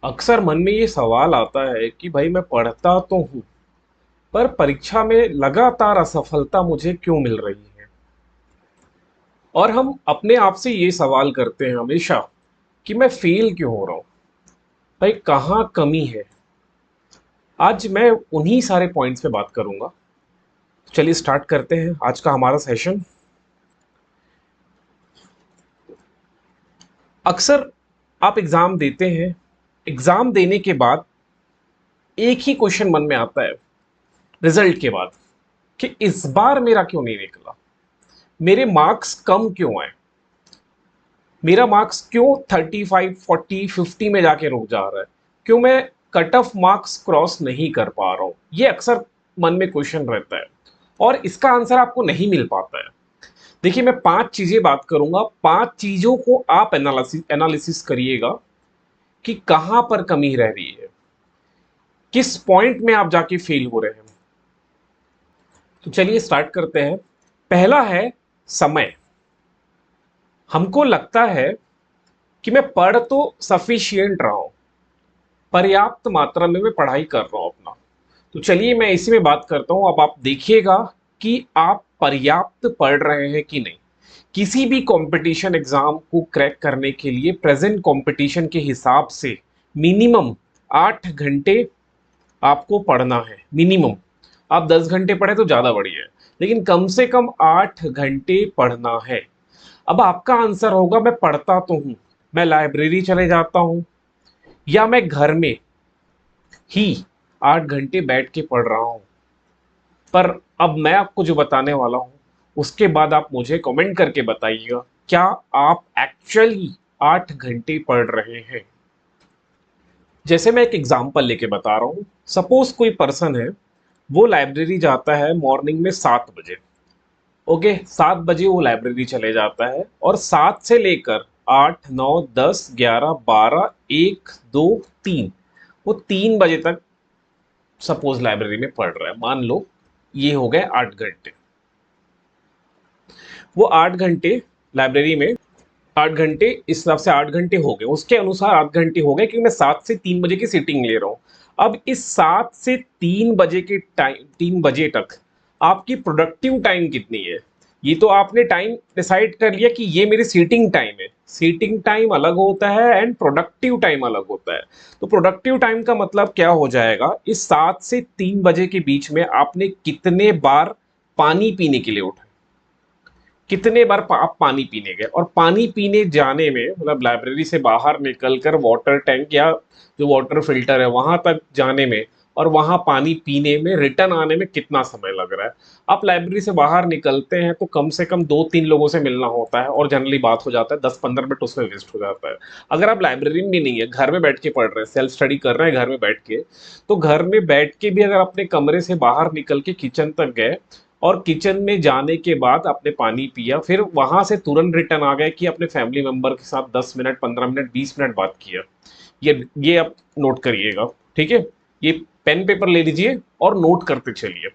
अक्सर मन में ये सवाल आता है कि भाई मैं पढ़ता तो हूँ पर परीक्षा में लगातार असफलता मुझे क्यों मिल रही है। और हम अपने आप से ये सवाल करते हैं हमेशा कि मैं फेल क्यों हो रहा हूँ, भाई कहाँ कमी है। आज मैं उन्हीं सारे पॉइंट्स पे बात करूंगा। चलिए स्टार्ट करते हैं आज का हमारा सेशन। अक्सर आप एग्जाम देते हैं, एग्जाम देने के बाद एक ही क्वेश्चन मन में आता है रिजल्ट के बाद कि इस बार मेरा क्यों नहीं निकला, मेरे मार्क्स कम क्यों आए, मेरा मार्क्स क्यों 35 40 50 में जाके रुक जा रहा है, क्यों मैं कट ऑफ मार्क्स क्रॉस नहीं कर पा रहा हूं। ये अक्सर मन में क्वेश्चन रहता है और इसका आंसर आपको नहीं मिल पाता है। देखिए मैं 5 चीजें बात करूंगा, 5 चीजों को आप एनालिसिस एनालिसिस करिएगा कि कहां पर कमी रह रही है, किस पॉइंट में आप जाके फेल हो रहे हैं। तो चलिए स्टार्ट करते हैं। पहला है समय। हमको लगता है कि मैं पढ़ तो सफिशियंट रहा हूं, पर्याप्त मात्रा में मैं पढ़ाई कर रहा हूं अपना। तो चलिए मैं इसी में बात करता हूं। अब आप देखिएगा कि आप पर्याप्त पढ़ रहे हैं कि नहीं। किसी भी कंपटीशन एग्जाम को क्रैक करने के लिए प्रेजेंट कंपटीशन के हिसाब से मिनिमम 8 घंटे आपको पढ़ना है। मिनिमम आप 10 घंटे पढ़े तो ज्यादा बढ़िया है, लेकिन कम से कम 8 घंटे पढ़ना है। अब आपका आंसर होगा मैं पढ़ता तो हूं, मैं लाइब्रेरी चले जाता हूं या मैं घर में ही 8 घंटे बैठ के पढ़ रहा हूं। पर अब मैं आपको जो बताने वाला हूं उसके बाद आप मुझे कमेंट करके बताइएगा, क्या आप एक्चुअली 8 घंटे पढ़ रहे हैं। जैसे मैं एक एग्जांपल लेके बता रहा हूं। सपोज कोई पर्सन है, वो लाइब्रेरी जाता है मॉर्निंग में 7 बजे। ओके, 7 बजे वो लाइब्रेरी चले जाता है और 7 से लेकर 8 9 10 11 12 1 2 3, वो 3 बजे तक सपोज लाइब्रेरी में पढ़ रहा है। मान लो ये हो गए 8 घंटे। वो 8 घंटे लाइब्रेरी में, 8 घंटे इस हिसाब से 8 घंटे हो गए, उसके अनुसार 8 घंटे हो गए क्योंकि मैं 7 से 3 बजे की सीटिंग ले रहा हूं। अब इस 7 से 3 बजे के टाइम, 3 बजे तक आपकी प्रोडक्टिव टाइम कितनी है। ये तो आपने टाइम डिसाइड कर लिया कि ये मेरी सीटिंग टाइम है। सीटिंग टाइम अलग होता है एंड प्रोडक्टिव टाइम अलग होता है। तो प्रोडक्टिव टाइम का मतलब क्या हो जाएगा, इस 7 से 3 बजे के बीच में आपने कितने बार पानी पीने के लिए उठे, कितने बार आप पानी पीने गए। और पानी पीने जाने में मतलब लाइब्रेरी से बाहर निकलकर वाटर टैंक या जो वाटर फिल्टर है वहां तक जाने में और वहां पानी पीने में रिटर्न आने में कितना समय लग रहा है। आप लाइब्रेरी से बाहर निकलते हैं तो कम से कम 2 3 लोगों से मिलना होता है और जनरली बात हो जाता है, 10 15 मिनट उसमें वेस्ट हो जाता है। अगर आप लाइब्रेरी में भी नहीं है, घर में बैठ के पढ़ रहे हैं, सेल्फ स्टडी कर रहे हैं घर में बैठ के, तो घर में बैठ के भी अगर अपने कमरे से बाहर निकल के किचन तक गए और किचन में जाने के बाद आपने पानी पिया, फिर वहां से तुरंत रिटर्न आ गए कि अपने फैमिली मेंबर के साथ 10 मिनट 15 मिनट 20 मिनट बात किया। ये आप नोट करिएगा, ठीक है। ये पेन पेपर ले लीजिए और नोट करते चलिए,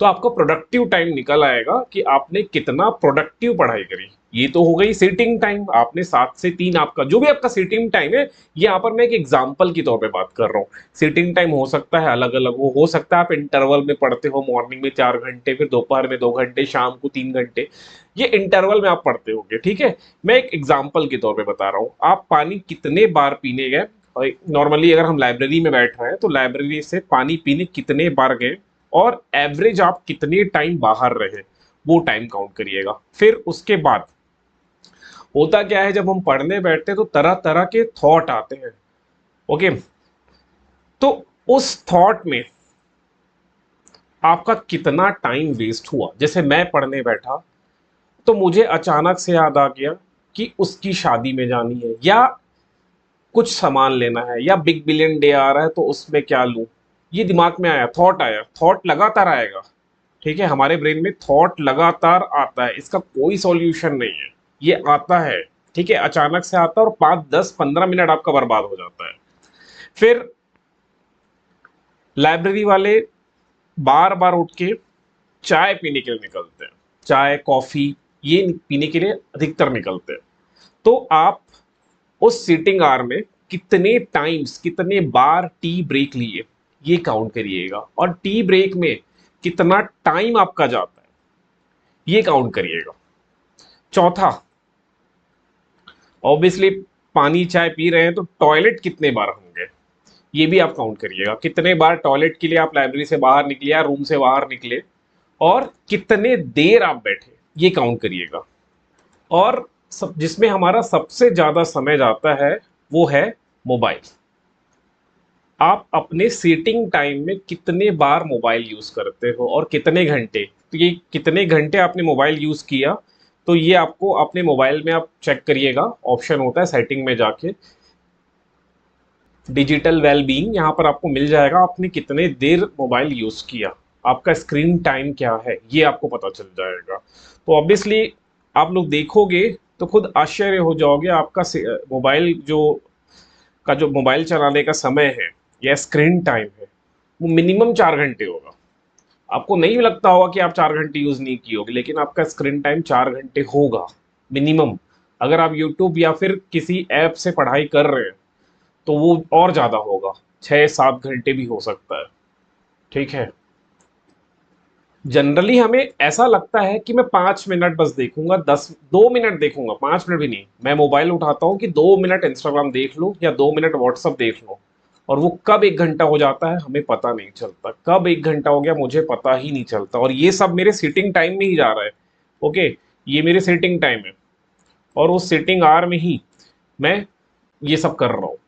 तो आपका प्रोडक्टिव टाइम निकल आएगा कि आपने कितना प्रोडक्टिव पढ़ाई करी। ये तो हो गई सीटिंग टाइम, आपने 7 से 3 आपका जो भी आपका सीटिंग टाइम है। ये यहाँ पर मैं एक एग्जाम्पल की तौर पे बात कर रहा हूँ। सीटिंग टाइम हो सकता है अलग अलग, वो हो सकता है आप इंटरवल में पढ़ते हो, मॉर्निंग में 4 घंटे, फिर दोपहर में 2 घंटे, शाम को 3 घंटे। ये इंटरवल में आप पढ़ते होंगे, ठीक है। मैं एक एग्जाम्पल के तौर पे बता रहा हूँ, आप पानी कितने बार पीने गए। नॉर्मली अगर हम लाइब्रेरी में बैठ रहे हैं तो लाइब्रेरी से पानी पीने कितने बार गए और एवरेज आप कितने टाइम बाहर रहे, वो टाइम काउंट करिएगा। फिर उसके बाद होता क्या है, जब हम पढ़ने बैठते हैं तो तरह तरह के थॉट आते हैं। ओके, तो उस थॉट में आपका कितना टाइम वेस्ट हुआ। जैसे मैं पढ़ने बैठा तो मुझे अचानक से याद आ गया कि उसकी शादी में जानी है या कुछ सामान लेना है या बिग बिलियन डे आ रहा है तो उसमें क्या लूं। ये दिमाग में आया, थॉट आया। थॉट लगातार आएगा, ठीक है। हमारे ब्रेन में थॉट लगातार आता है, इसका कोई सॉल्यूशन नहीं है, ये आता है, ठीक है। अचानक से आता है और 5 10 15 मिनट आपका बर्बाद हो जाता है। फिर लाइब्रेरी वाले बार बार उठ के चाय पीने के लिए निकलते हैं, चाय कॉफी ये पीने के लिए अधिकतर निकलते हैं। तो आप उस सीटिंग आवर में कितने टाइम्स, कितने बार टी ब्रेक लिए, ये काउंट करिएगा। और टी ब्रेक में कितना टाइम आपका जाता है, ये काउंट करिएगा। चौथा, ऑब्वियसली पानी चाय पी रहे हैं तो टॉयलेट कितने बार होंगे, ये भी आप काउंट करिएगा। कितने बार टॉयलेट के लिए आप लाइब्रेरी से बाहर निकले या रूम से बाहर निकले, और कितने देर आप बैठे, ये काउंट करिएगा। और जिसमें हमारा सबसे ज्यादा समय जाता है वो है मोबाइल। आप अपने सीटिंग टाइम में कितने बार मोबाइल यूज करते हो और कितने घंटे, तो ये कितने घंटे आपने मोबाइल यूज किया, तो ये आपको अपने मोबाइल में आप चेक करिएगा। ऑप्शन होता है सेटिंग में जाके, डिजिटल वेलबींग, यहाँ पर आपको मिल जाएगा आपने कितने देर मोबाइल यूज किया, आपका स्क्रीन टाइम क्या है, ये आपको पता चल जाएगा। तो ऑब्वियसली आप लोग देखोगे तो खुद आश्चर्य हो जाओगे, आपका मोबाइल जो मोबाइल चलाने का समय है या स्क्रीन टाइम है वो मिनिमम 4 घंटे होगा। आपको नहीं लगता होगा कि आप 4 घंटे यूज नहीं किए होगे, लेकिन आपका स्क्रीन टाइम 4 घंटे होगा मिनिमम। अगर आप यूट्यूब या फिर किसी ऐप से पढ़ाई कर रहे हैं तो वो और ज्यादा होगा, 6-7 घंटे भी हो सकता है। ठीक है, जनरली हमें ऐसा लगता है कि मैं 5 मिनट बस देखूंगा, 2 मिनट देखूंगा, 5 मिनट भी नहीं। मैं मोबाइल उठाता हूँ कि 2 मिनट इंस्टाग्राम देख लूँ या 2 मिनट व्हाट्सअप देख लूँ, और वो कब 1 घंटा हो जाता है हमें पता नहीं चलता। कब 1 घंटा हो गया मुझे पता ही नहीं चलता, और ये सब मेरे सीटिंग टाइम में ही जा रहा है। ओके, ये मेरे सीटिंग टाइम है, और उस सीटिंग आवर में ही मैं ये सब कर रहा हूँ।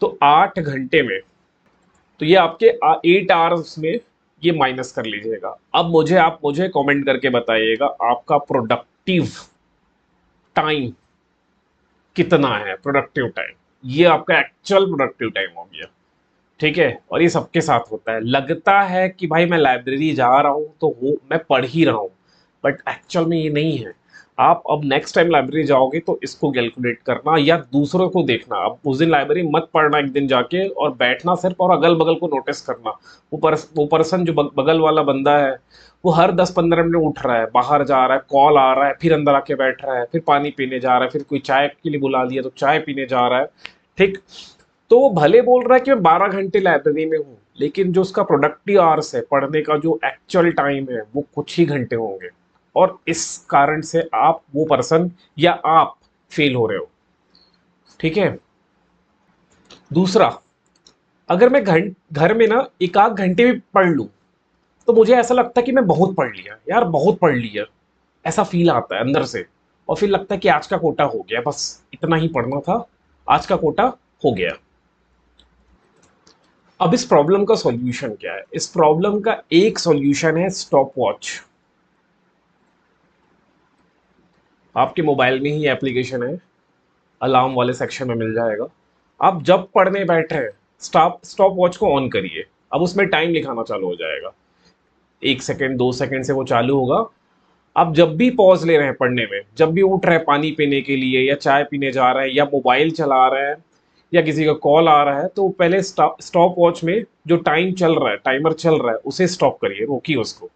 तो 8 घंटे में, तो ये आपके 8 आवर्स में ये माइनस कर लीजिएगा। अब आप मुझे कमेंट करके बताइएगा आपका प्रोडक्टिव टाइम कितना है। प्रोडक्टिव टाइम, ये आपका एक्चुअल प्रोडक्टिव टाइम हो गया। ठीक है, और ये सबके साथ होता है। लगता है कि भाई मैं लाइब्रेरी जा रहा हूँ तो मैं पढ़ ही रहा हूँ, बट एक्चुअल में ये नहीं है। आप अब नेक्स्ट टाइम लाइब्रेरी जाओगे तो इसको कैलकुलेट करना, या दूसरों को देखना। अब उस दिन लाइब्रेरी मत पढ़ना एक दिन जाके, और बैठना सिर्फ, और अगल बगल को नोटिस करना। वो पर्सन जो बगल वाला बंदा है, वो हर 10-15 मिनट उठ रहा है, बाहर जा रहा है, कॉल आ रहा है, फिर अंदर आके बैठ रहा है, फिर पानी पीने जा रहा है, फिर कोई चाय के लिए बुला लिया तो चाय पीने जा रहा है। ठीक, तो वो भले बोल रहा है कि मैं 12 घंटे लाइब्रेरी में हूँ, लेकिन जो उसका प्रोडक्टिव आवर्स है, पढ़ने का जो एक्चुअल टाइम है, वो कुछ ही घंटे होंगे। और इस कारण से आप वो पर्सन या आप फेल हो रहे हो। ठीक है, दूसरा, अगर मैं घर में ना 1 आध घंटे भी पढ़ लूँ तो मुझे ऐसा लगता है कि मैं बहुत पढ़ लिया यार, बहुत पढ़ लिया, ऐसा फील आता है अंदर से। और फिर लगता है कि आज का कोटा हो गया, बस इतना ही पढ़ना था, आज का कोटा हो गया। अब इस प्रॉब्लम का सॉल्यूशन क्या है? इस प्रॉब्लम का एक सॉल्यूशन है स्टॉप वॉच। आपके मोबाइल में ही एप्लीकेशन है, अलार्म वाले सेक्शन में मिल जाएगा। आप जब पढ़ने बैठे हैं, स्टॉप वॉच को ऑन करिए। अब उसमें टाइम लिखाना चालू हो जाएगा, 1 सेकेंड 2 सेकेंड से वो चालू होगा। आप जब भी पॉज ले रहे हैं पढ़ने में, जब भी उठ रहे हैं पानी पीने के लिए या चाय पीने जा रहे हैं या मोबाइल चला रहे हैं या किसी का कॉल आ रहा है, तो पहले स्टॉप वॉच में जो टाइम चल रहा है, टाइमर चल रहा है, उसे स्टॉप करिए, रोकिए उसको।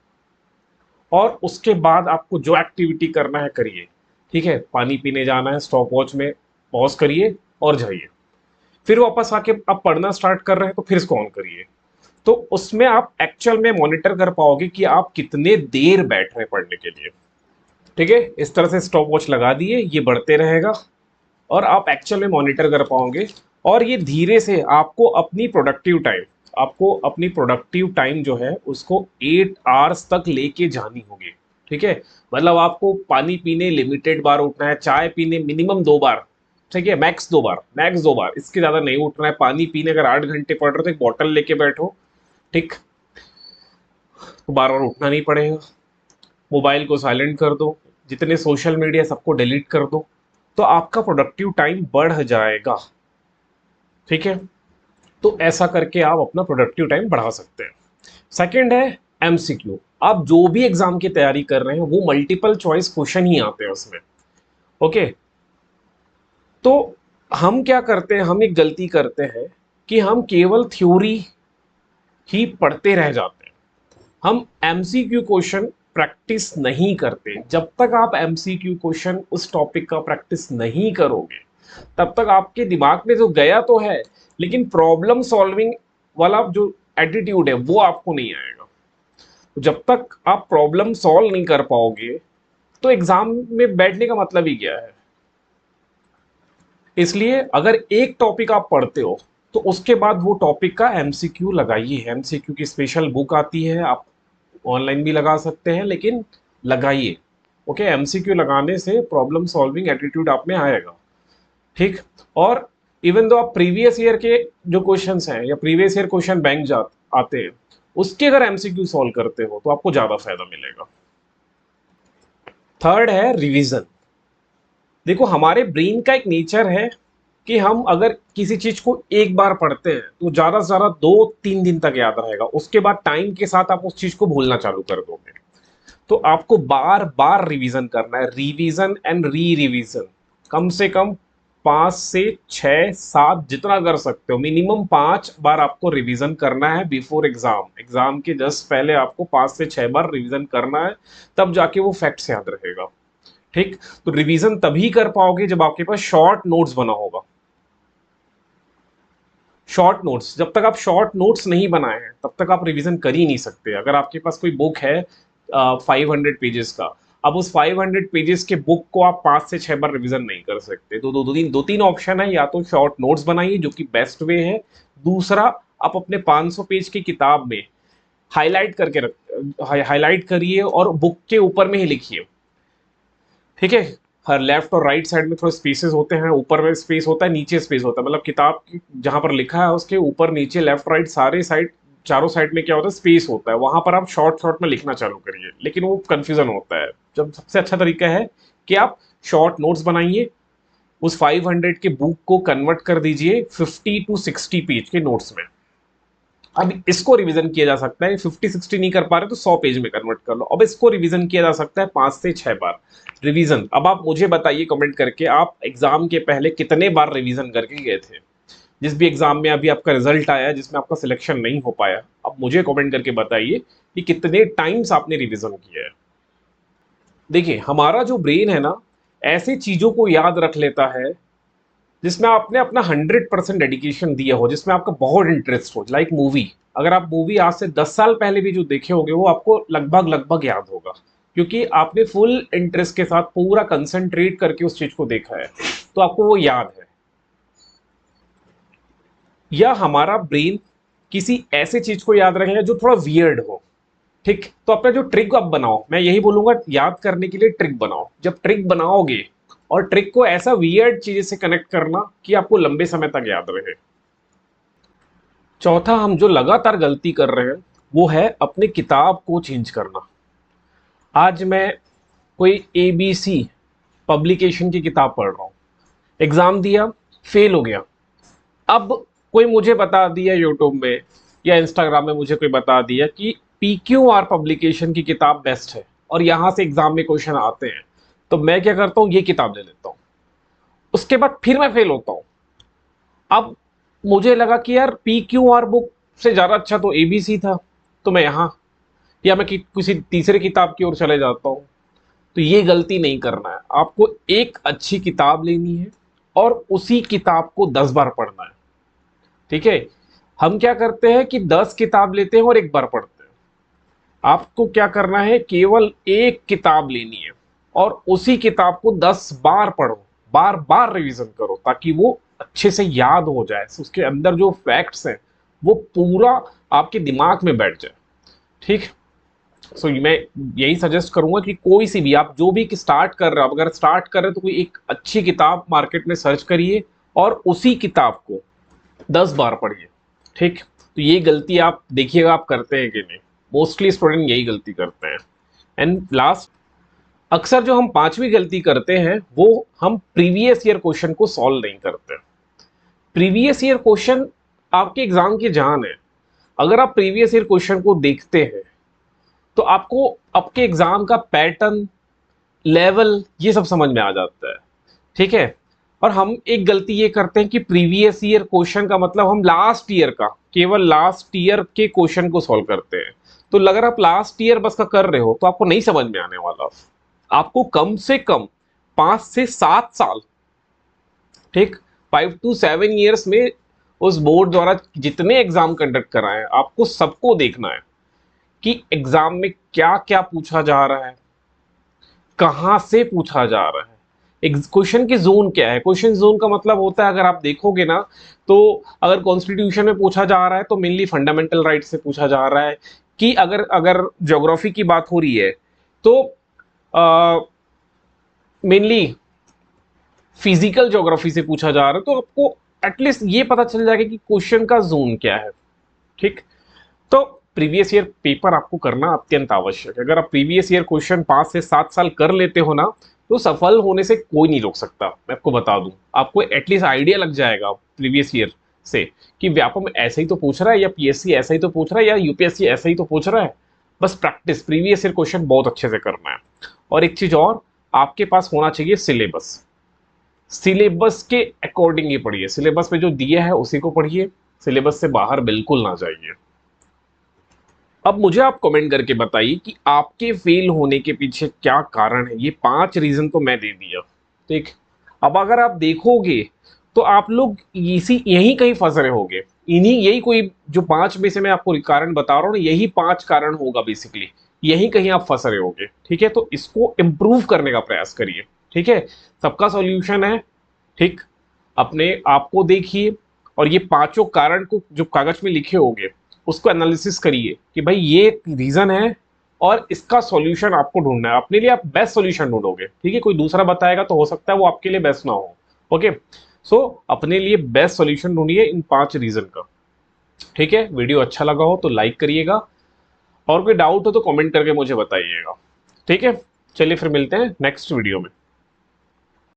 और उसके बाद आपको जो एक्टिविटी करना है करिए। ठीक है, पानी पीने जाना है, स्टॉप वॉच में पॉज करिए और जाइए। फिर वापस आके आप पढ़ना स्टार्ट कर रहे हैं तो फिर इसको ऑन करिए। तो उसमें आप एक्चुअल में मॉनिटर कर पाओगे कि आप कितने देर बैठ रहे हैं पढ़ने के लिए। ठीक है, इस तरह से स्टॉप वॉच लगा दिए, ये बढ़ते रहेगा और आप एक्चुअल में मॉनिटर कर पाओगे। और ये धीरे से आपको अपनी प्रोडक्टिव टाइम जो है उसको 8 आवर्स तक लेके जानी होगी। ठीक है, मतलब आपको पानी पीने लिमिटेड बार उठना है, चाय पीने मिनिमम 2 बार, ठीक है, मैक्स 2 बार, इसके ज़्यादा नहीं उठना है। पानी पीने अगर 8 घंटे पड़ रहे हो तो एक बॉटल लेके बैठो। ठीक, तो बार बार उठना नहीं पड़ेगा। मोबाइल को साइलेंट कर दो, जितने सोशल मीडिया सबको डिलीट कर दो, तो आपका प्रोडक्टिव टाइम बढ़ जाएगा। ठीक है, तो ऐसा करके आप अपना प्रोडक्टिव टाइम बढ़ा सकते हैं। सेकंड है एमसीक्यू। आप जो भी एग्जाम की तैयारी कर रहे हैं वो मल्टीपल चॉइस क्वेश्चन ही आते हैं उसमें। ओके, तो हम क्या करते हैं, हम एक गलती करते हैं कि हम केवल थ्योरी ही पढ़ते रह जाते हैं, हम एमसीक्यू क्वेश्चन प्रैक्टिस नहीं करते। जब तक आप एमसीक्यू क्वेश्चन उस टॉपिक का प्रैक्टिस नहीं करोगे, तब तक आपके दिमाग में जो गया तो है, लेकिन प्रॉब्लम सॉल्विंग वाला जो एटीट्यूड है वो आपको नहीं आएगा। तो जब तक आप प्रॉब्लम सॉल्व नहीं कर पाओगे तो एग्जाम में बैठने का मतलब ही क्या है। इसलिए अगर एक टॉपिक आप पढ़ते हो तो उसके बाद वो टॉपिक का एमसीक्यू लगाइए। एमसीक्यू की स्पेशल बुक आती है, आप ऑनलाइन भी लगा सकते हैं, लेकिन लगाइए। ओके, एमसीक्यू लगाने से प्रॉब्लम सॉल्विंग एटीट्यूड आप में आएगा। ठीक। और इवन दो आप प्रीवियस ईयर के जो क्वेश्चंस हैं या प्रीवियस ईयर क्वेश्चन बैंक जा आते हैं, उसके अगर एमसीक्यू सॉल्व करते हो तो आपको ज्यादा फायदा मिलेगा। थर्ड है रिवीजन। देखो, हमारे ब्रेन का एक नेचर है कि हम अगर किसी चीज को एक बार पढ़ते हैं तो ज्यादा से ज्यादा 2-3 दिन तक याद रहेगा, उसके बाद टाइम के साथ आप उस चीज को भूलना चालू कर दोगे। तो आपको बार बार रिवीजन करना है, रिवीजन एंड री रिवीजन। कम से कम 5 से 6 7 जितना कर सकते हो, मिनिमम 5 बार आपको रिवीजन करना है बिफोर एग्जाम। एग्जाम के जस्ट पहले आपको 5 से 6 बार रिवीजन करना है, तब जाके वो फैक्ट्स याद रहेगा। ठीक। तो रिवीजन तभी कर पाओगे जब आपके पास शॉर्ट नोट्स बना होगा। शॉर्ट नोट्स, जब तक आप शॉर्ट नोट्स नहीं बनाए हैं तब तक आप रिवीजन कर ही नहीं सकते। अगर आपके पास कोई बुक है 500 पेजेस का, अब उस 500 पेजेस के बुक को आप 5 से 6 बार रिवीजन नहीं कर सकते। तो दो तीन ऑप्शन है, या तो शॉर्ट नोट्स बनाइए जो कि बेस्ट वे है, दूसरा आप अपने 500 पेज की किताब में हाईलाइट करके हाईलाइट करिए और बुक के ऊपर में ही लिखिए। ठीक है, हर लेफ्ट और राइट साइड में थोड़े स्पेसेस होते हैं, ऊपर में स्पेस होता है, नीचे स्पेस होता है, मतलब किताब की जहां पर लिखा है उसके ऊपर नीचे लेफ्ट राइट सारे साइड, चारों साइड में क्या होता है, स्पेस होता है, वहां पर आप शॉर्ट शॉर्ट में लिखना चालू करिए। लेकिन वो कंफ्यूजन होता है। जब सबसे अच्छा तरीका है कि आप शॉर्ट नोट्स बनाइए, उस 500 के बुक को कन्वर्ट कर दीजिए 50 to 60 पेज के नोट्स में। अब इसको रिवीजन किया जा सकता है, 50-60 नहीं कर पा रहे तो 100 पेज में कन्वर्ट कर लो। अब इसको रिवीजन किया जा सकता है 5 से 6 बार रिवीजन। अब आप मुझे बताइए कमेंट करके, आप एग्जाम के पहले कितने बार रिवीजन करके गए थे। जिस भी एग्जाम में अभी आपका रिजल्ट आया जिसमें आपका सिलेक्शन नहीं हो पाया, अब मुझे कमेंट करके बताइए कि कितने टाइम्स आपने रिवीजन किया है। देखिए, हमारा जो ब्रेन है ना, ऐसी चीजों को याद रख लेता है जिसमें आपने अपना 100% डेडिकेशन दिया हो, जिसमें आपका बहुत इंटरेस्ट हो। लाइक मूवी, अगर आप मूवी आज से 10 साल पहले भी जो देखे होंगे वो आपको लगभग लगभग याद होगा, क्योंकि आपने फुल इंटरेस्ट के साथ पूरा कंसंट्रेट करके उस चीज को देखा है, तो आपको वो याद है। या हमारा ब्रेन किसी ऐसे चीज को याद रखेगा जो थोड़ा वियर्ड हो। ठीक। तो अपना जो ट्रिक आप बनाओ, मैं यही बोलूंगा, याद करने के लिए ट्रिक बनाओ। जब ट्रिक बनाओगे, और ट्रिक को ऐसा वियर्ड चीज से कनेक्ट करना कि आपको लंबे समय तक याद रहे। चौथा, हम जो लगातार गलती कर रहे हैं वो है अपने किताब को चेंज करना। आज मैं कोई एबीसी पब्लिकेशन की किताब पढ़ रहा हूँ, एग्जाम दिया, फेल हो गया। अब कोई मुझे बता दिया यूट्यूब में या इंस्टाग्राम में, मुझे कोई बता दिया कि पीक्यूआर पब्लिकेशन की किताब बेस्ट है और यहां से एग्जाम में क्वेश्चन आते हैं, तो मैं क्या करता हूं, ये किताब ले लेता हूं। उसके बाद फिर मैं फेल होता हूं। अब मुझे लगा कि यार पीक्यूआर बुक से ज्यादा अच्छा तो एबीसी था, तो मैं यहाँ, या मैं किसी तीसरे किताब की ओर चले जाता हूँ। तो ये गलती नहीं करना है। आपको एक अच्छी किताब लेनी है और उसी किताब को 10 बार पढ़ना है। ठीक है। हम क्या करते हैं कि 10 किताब लेते हैं और एक बार पढ़ते हैं। आपको क्या करना है, केवल एक किताब लेनी है और उसी किताब को 10 बार पढ़ो, बार बार रिवीजन करो, ताकि वो अच्छे से याद हो जाए, उसके अंदर जो फैक्ट्स हैं वो पूरा आपके दिमाग में बैठ जाए। ठीक। सो मैं यही सजेस्ट करूंगा कि कोई सी भी, आप जो भी स्टार्ट कर रहे हो, अगर स्टार्ट कर रहे हो तो कोई एक अच्छी किताब मार्केट में सर्च करिए और उसी किताब को 10 बार पढ़िए। ठीक। तो ये गलती आप देखिएगा आप करते हैं कि नहीं। मोस्टली स्टूडेंट यही गलती करते हैं। एंड लास्ट, अक्सर जो हम पांचवी गलती करते हैं वो हम प्रीवियस ईयर क्वेश्चन को सॉल्व नहीं करते। प्रीवियस ईयर क्वेश्चन आपके एग्जाम की जान है। अगर आप प्रीवियस ईयर क्वेश्चन को देखते हैं तो आपको आपके एग्जाम का पैटर्न, लेवल, ये सब समझ में आ जाता है। ठीक है। और हम एक गलती ये करते हैं कि प्रीवियस ईयर क्वेश्चन का मतलब हम लास्ट ईयर का, केवल लास्ट ईयर के क्वेश्चन को सॉल्व करते हैं। तो अगर आप लास्ट ईयर बस का कर रहे हो तो आपको नहीं समझ में आने वाला। आपको कम से कम 5 से 7 साल ठीक, 5 to 7 years में उस बोर्ड द्वारा जितने एग्जाम कंडक्ट कराए हैं आपको सबको देखना है कि एग्जाम में क्या क्या पूछा जा रहा है, कहां से पूछा जा रहा है, क्वेश्चन की जोन क्या है। क्वेश्चन जोन का मतलब होता है, अगर आप देखोगे ना, तो अगर कॉन्स्टिट्यूशन में पूछा जा रहा है तो मेनली फंडामेंटल राइट से पूछा जा रहा है, कि अगर अगर ज्योग्राफी की बात हो रही है तो मेनली फिजिकल ज्योग्राफी से पूछा जा रहा है, तो आपको एटलीस्ट ये पता चल जाएगा कि क्वेश्चन का जोन क्या है। ठीक, तो प्रीवियस ईयर पेपर आपको करना अत्यंत आवश्यक है। अगर आप प्रीवियस ईयर क्वेश्चन 5 से 7 साल कर लेते हो ना, तो सफल होने से कोई नहीं रोक सकता। मैं आपको बता दूं, आपको एटलीस्ट आइडिया लग जाएगा प्रीवियस ईयर से कि व्यापम ऐसे ही तो पूछ रहा है, या पीएससी ऐसा ही तो पूछ रहा है, या यूपीएससी ऐसा ही तो पूछ रहा है। बस प्रैक्टिस, प्रीवियस ईयर क्वेश्चन बहुत अच्छे से करना है। और एक चीज और, आपके पास होना चाहिए सिलेबस। सिलेबस के अकॉर्डिंग ही पढ़िए, सिलेबस में जो दिया है उसी को पढ़िए, सिलेबस से बाहर बिल्कुल ना जाइए। अब मुझे आप कमेंट करके बताइए कि आपके फेल होने के पीछे क्या कारण है। ये 5 रीजन तो मैं दे दिया, ठीक। अब अगर आप देखोगे तो आप लोग इसी यही कहीं फंस रहे होगे, इन्हीं यही कोई जो 5 में से मैं आपको कारण बता रहा हूँ ना, यही 5 कारण होगा बेसिकली, यही कहीं आप फंस रहे होगे। ठीक है, तो इसको इम्प्रूव करने का प्रयास करिए। ठीक है, सबका सॉल्यूशन है। ठीक, अपने आप को देखिए और ये 5 कारण को जो कागज में लिखे होंगे उसको एनालिसिस करिए कि भाई ये रीजन है और इसका सॉल्यूशन आपको ढूंढना है। अपने लिए आप बेस्ट सॉल्यूशन ढूंढोगे, ठीक है। कोई दूसरा बताएगा तो हो सकता है वो आपके लिए बेस्ट ना हो। ओके, सो अपने लिए बेस्ट सॉल्यूशन ढूंढिए इन 5 रीजन का। ठीक है, वीडियो अच्छा लगा हो तो लाइक करिएगा, और कोई डाउट हो तो कमेंट करके मुझे बताइएगा। ठीक है, चलिए फिर मिलते हैं नेक्स्ट वीडियो में।